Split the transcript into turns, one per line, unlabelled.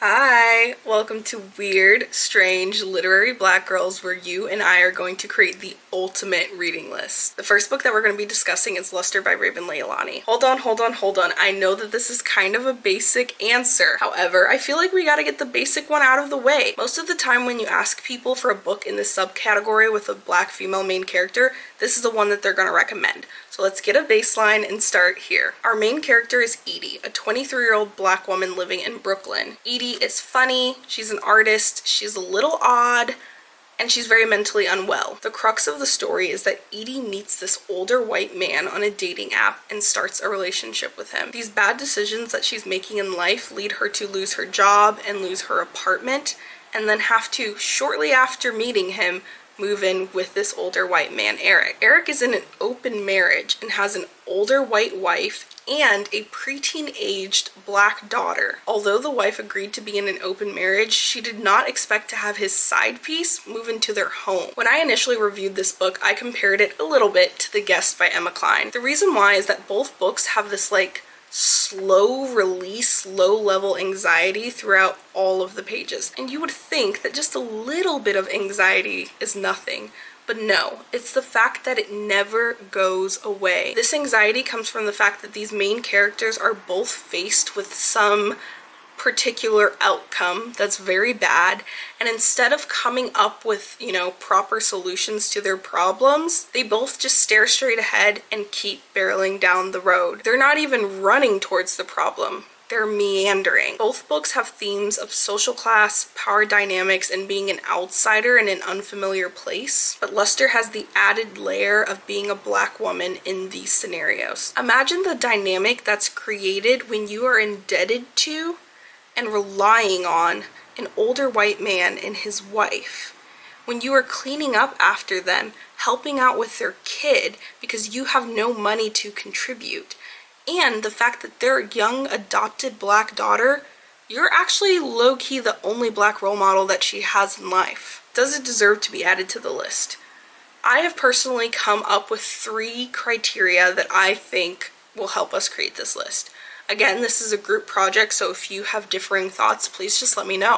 Hi, welcome to Weird, Strange Literary Black Girls, where you and I are going to create the ultimate reading list. The first book that we're going to be discussing is Luster by Raven Leilani. Hold on. I know that this is kind of a basic answer. However, I feel like we gotta get the basic one out of the way. Most of the time when you ask people for a book in this subcategory with a black female main character, this is the one that they're going to recommend. So let's get a baseline and start here. Our main character is Edie, a 23-year-old black woman living in Brooklyn. Edie is funny, she's an artist, she's a little odd, and she's very mentally unwell. The crux of the story is that Edie meets this older white man on a dating app and starts a relationship with him. These bad decisions that she's making in life lead her to lose her job and lose her apartment, and then have to, shortly after meeting him, move in with this older white man, Eric. Eric is in an open marriage and has an older white wife and a preteen-aged black daughter. Although the wife agreed to be in an open marriage, she did not expect to have his side piece move into their home. When I initially reviewed this book, I compared it a little bit to The Guest by Emma Cline. The reason why is that both books have this slow release, low level anxiety throughout all of the pages. And you would think that just a little bit of anxiety is nothing. But no, it's the fact that it never goes away. This anxiety comes from the fact that these main characters are both faced with some particular outcome that's very bad, and instead of coming up with, proper solutions to their problems, they both just stare straight ahead and keep barreling down the road. They're not even running towards the problem. They're meandering. Both books have themes of social class, power dynamics, and being an outsider in an unfamiliar place. But Luster has the added layer of being a black woman in these scenarios. Imagine the dynamic that's created when you are indebted to and relying on an older white man and his wife. When you are cleaning up after them, helping out with their kid because you have no money to contribute. And the fact that their young adopted black daughter, you're actually low-key the only black role model that she has in life. Does it deserve to be added to the list? I have personally come up with 3 criteria that I think will help us create this list. Again, this is a group project, so if you have differing thoughts, please just let me know.